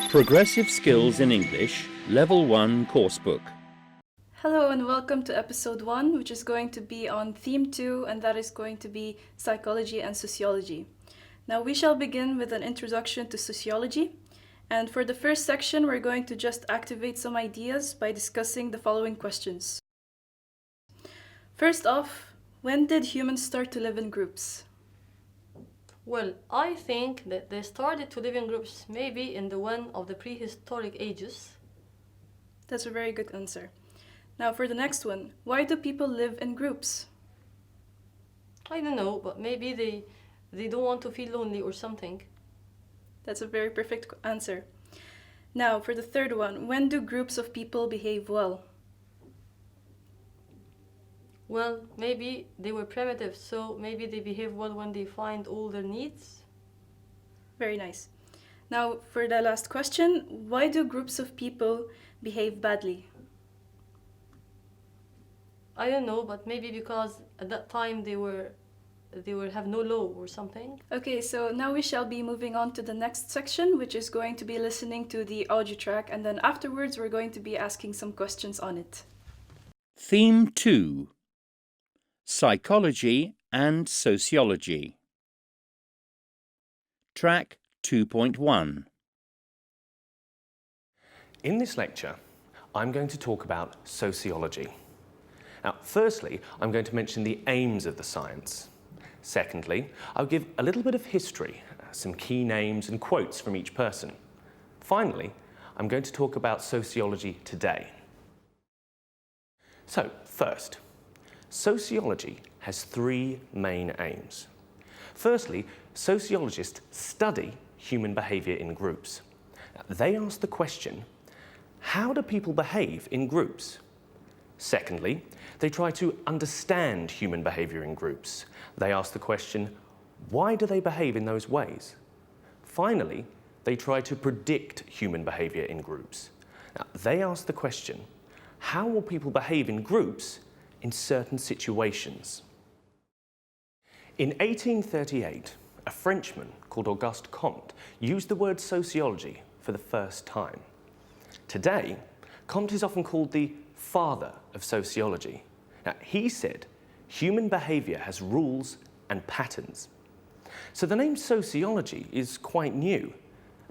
Progressive Skills in English, Level 1 Coursebook. Hello and welcome to episode 1, which is going to be on theme 2, and that is going to be psychology and sociology. Now we shall begin with an introduction to sociology. And for the first section, we're going to just activate some ideas by discussing the following questions. First off, when did humans start to live in groups? Well, I think that they started to live in groups maybe in the one of the prehistoric ages. That's a very good answer. Now for the next one, why do people live in groups? I don't know, but maybe they don't want to feel lonely or something. That's a very perfect answer. Now for the third one, when do groups of people behave well? Well, maybe they were primitive, so maybe they behave well when they find all their needs. Very nice. Now for the last question, why do groups of people behave badly? I don't know, but maybe because at that time they were have no law or something. Okay, so now we shall be moving on to the next section, which is going to be listening to the audio track, and then afterwards we're going to be asking some questions on it. Theme 2. Psychology and Sociology. Track 2.1. In this lecture, I'm going to talk about sociology. Now, firstly, I'm going to mention the aims of the science. Secondly, I'll give a little bit of history, some key names and quotes from each person. Finally, I'm going to talk about sociology today. So, first, sociology has three main aims. Firstly, sociologists study human behaviour in groups. They ask the question, how do people behave in groups? Secondly, they try to understand human behaviour in groups. They ask the question, why do they behave in those ways? Finally, they try to predict human behaviour in groups. Now, they ask the question, how will people behave in groups in certain situations? In 1838, a Frenchman called Auguste Comte used the word sociology for the first time. Today, Comte is often called the father of sociology. Now, he said human behaviour has rules and patterns. So the name sociology is quite new,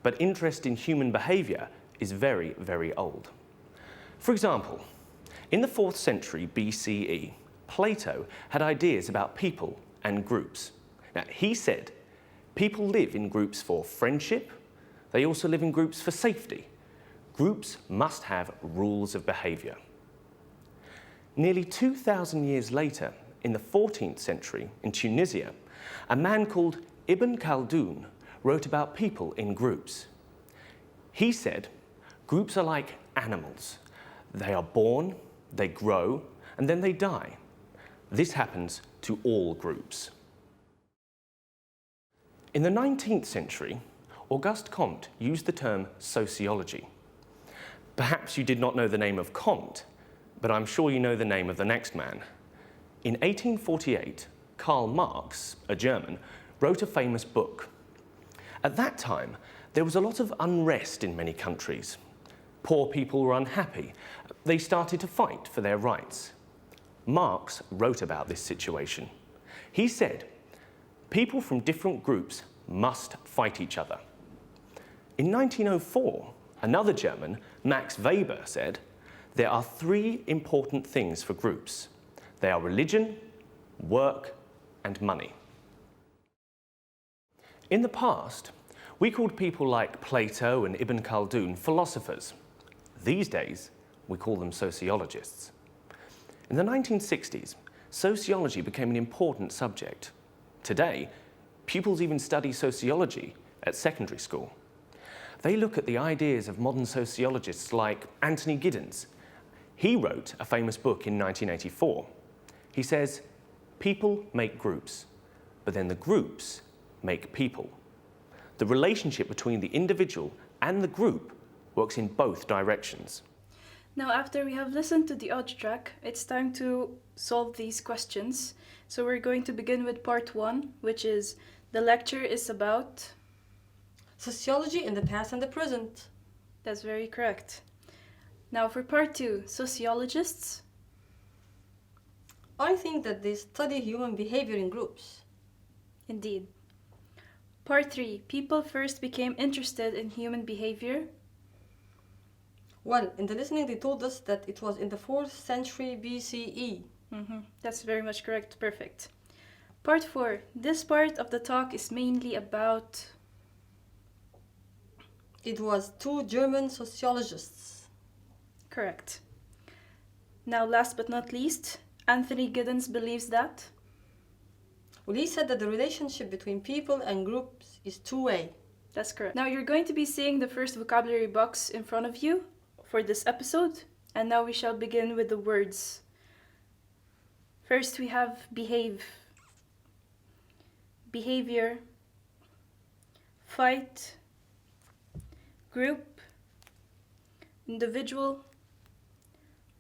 but interest in human behaviour is very, very old. For example, in the 4th century BCE, Plato had ideas about people and groups. Now, he said people live in groups for friendship. They also live in groups for safety. Groups must have rules of behaviour. Nearly 2,000 years later, in the 14th century in Tunisia, a man called Ibn Khaldun wrote about people in groups. He said, groups are like animals. They are born, they grow, and then they die. This happens to all groups. In the 19th century, Auguste Comte used the term sociology. Perhaps you did not know the name of Comte, but I'm sure you know the name of the next man. In 1848, Karl Marx, a German, wrote a famous book. At that time, there was a lot of unrest in many countries. Poor people were unhappy. They started to fight for their rights. Marx wrote about this situation. He said, people from different groups must fight each other. In 1904, another German, Max Weber, said, there are three important things for groups. They are religion, work, and money. In the past, we called people like Plato and Ibn Khaldun philosophers. These days, we call them sociologists. In the 1960s, sociology became an important subject. Today, pupils even study sociology at secondary school. They look at the ideas of modern sociologists like Anthony Giddens. He wrote a famous book in 1984. He says, people make groups, but then the groups make people. The relationship between the individual and the group works in both directions. Now, after we have listened to the audio track, it's time to solve these questions. So we're going to begin with part 1, which is the lecture is about Sociology in the past and the present. That's very correct. Now for part 2, sociologists. I think that they study human behavior in groups. Indeed. Part 3, people first became interested in human behavior. Well, in the listening, they told us that it was in the 4th century BCE. That's very much correct. Perfect. Part 4, this part of the talk is mainly about... It was 2 German sociologists. Correct. Now, last but not least, Anthony Giddens believes that... Well, he said that the relationship between people and groups is two-way. That's correct. Now you're going to be seeing the first vocabulary box in front of you for this episode, and now we shall begin with the words. First we have behave, behavior, fight, group, individual,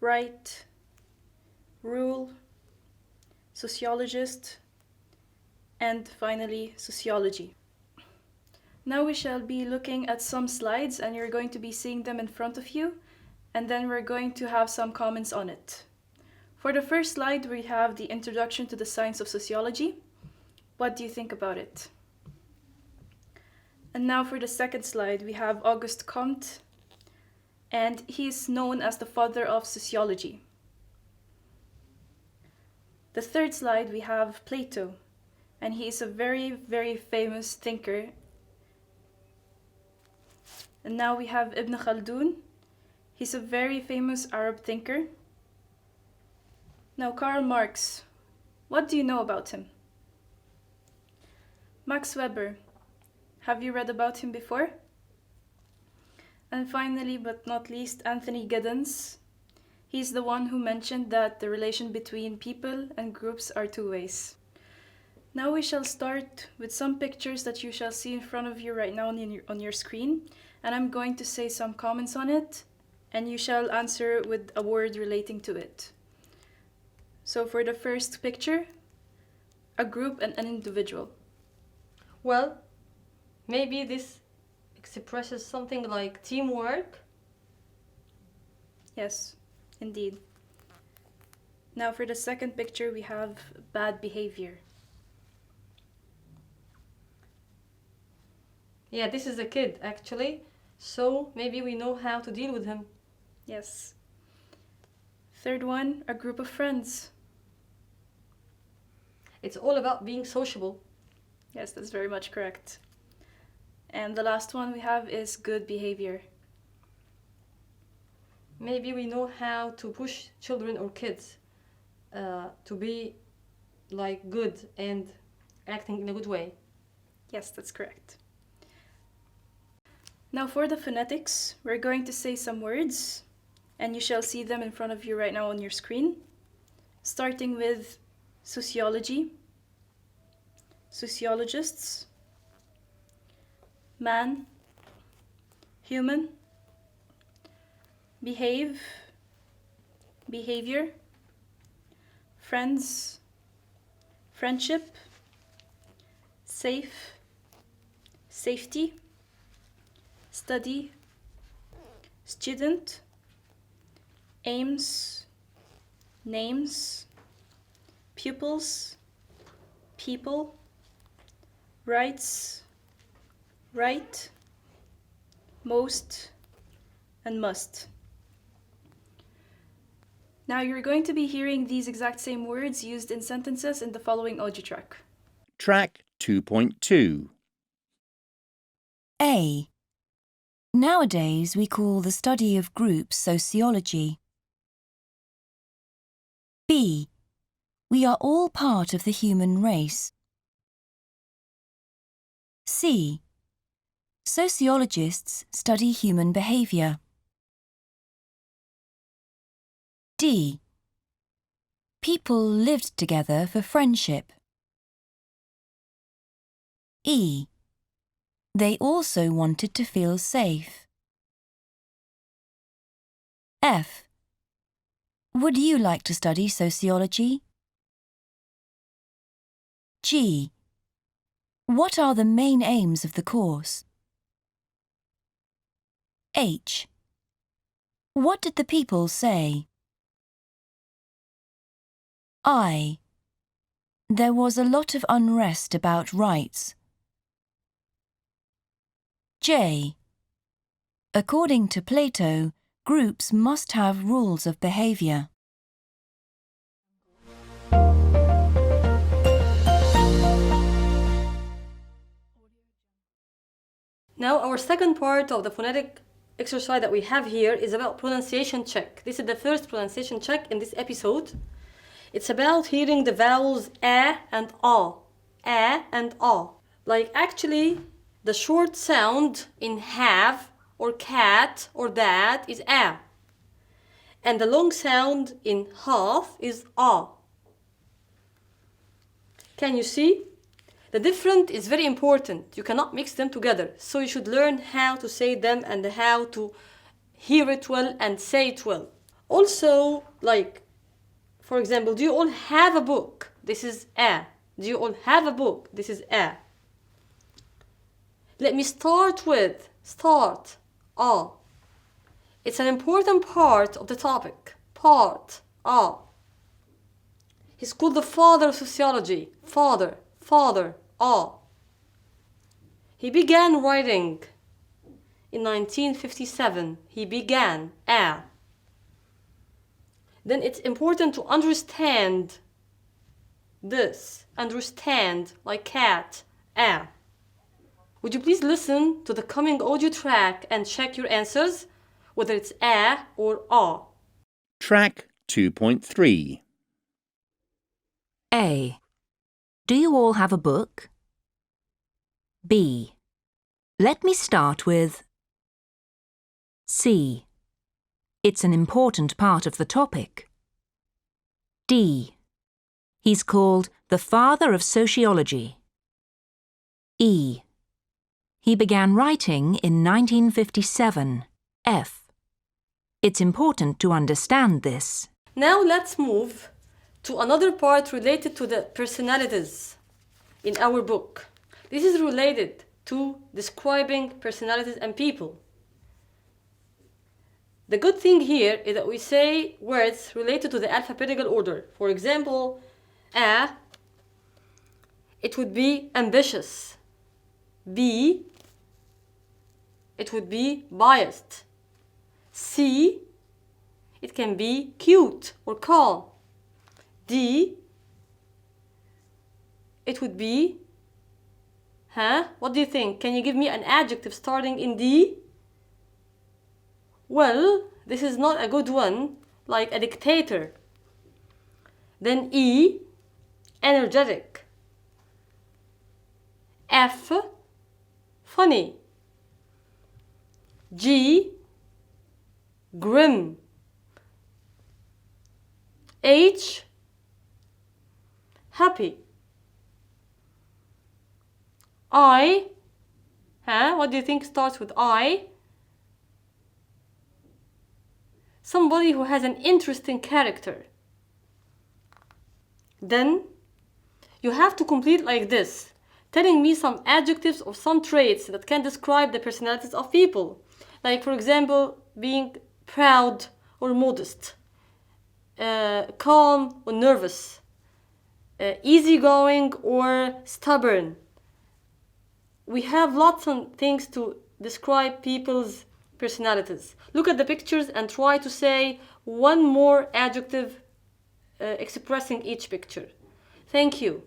right, rule, sociologist, and finally sociology. Now we shall be looking at some slides and you're going to be seeing them in front of you, and then we're going to have some comments on it. For the first slide we have the introduction to the science of sociology. What do you think about it? And now for the second slide we have Auguste Comte, and he is known as the father of sociology. The third slide we have Plato, and he is a very, very famous thinker. And now we have Ibn Khaldun. He's a very famous Arab thinker. Now Karl Marx, what do you know about him? Max Weber, have you read about him before? And finally, but not least, Anthony Giddens. He's the one who mentioned that the relation between people and groups are two ways. Now we shall start with some pictures that you shall see in front of you right now on your screen, and I'm going to say some comments on it, and you shall answer with a word relating to it. So for the first picture, a group and an individual. Well, maybe this expresses something like teamwork. Yes, indeed. Now for the second picture, we have bad behavior. Yeah, this is a kid actually, so maybe we know how to deal with him. Yes. Third one, a group of friends. It's all about being sociable. Yes, that's very much correct. And the last one we have is good behavior. Maybe we know how to push children or kids to be like good and acting in a good way. Yes, that's correct. Now for the phonetics, we're going to say some words, and you shall see them in front of you right now on your screen. Starting with sociology, sociologists, man, human, behave, behavior, friends, friendship, safe, safety, study, student, aims, names, pupils, people, rights, right, most, and must. Now you're going to be hearing these exact same words used in sentences in the following audio track. Track 2.2. A. Nowadays we call the study of groups sociology. B. We are all part of the human race. C. Sociologists study human behaviour. D. People lived together for friendship. E. They also wanted to feel safe. F. Would you like to study sociology? G. What are the main aims of the course? H. What did the people say? I. There was a lot of unrest about rights. J. According to Plato, groups must have rules of behavior. Now our second part of the phonetic exercise that we have here is about pronunciation check. This is the first pronunciation check in this episode. It's about hearing the vowels a and a and a. Like actually the short sound in have or cat or that is a. And the long sound in half is a. Can you see? The different is very important. You cannot mix them together. So you should learn how to say them and how to hear it well and say it well. Also, like, for example, do you all have a book? This is a. Do you all have a book? This is a. Let me start with a. It's an important part of the topic. Part, a. He's called the father of sociology. Father, a. He began writing in 1957. He began a. Then it's important to understand this. Understand, like cat, a. Would you please listen to the coming audio track and check your answers, whether it's a or a. Track 2.3. A. Do you all have a book? B. Let me start with C. It's an important part of the topic. D. He's called the father of sociology. E. He began writing in 1957. F. It's important to understand this. Now let's move to another part related to the personalities in our book. This is related to describing personalities and people. The good thing here is that we say words related to the alphabetical order. For example, A, it would be ambitious. B, it would be biased. C, it can be cute or calm. D, it would be, what do you think? Can you give me an adjective starting in D? Well, this is not a good one, like a dictator. Then E, energetic. F, funny. G, grim. H, happy. I, what do you think starts with I? Somebody who has an interesting character. Then you have to complete like this, telling me some adjectives or some traits that can describe the personalities of people. Like, for example, being proud or modest, calm or nervous, easygoing or stubborn. We have lots of things to describe people's personalities. Look at the pictures and try to say one more adjective expressing each picture. Thank you.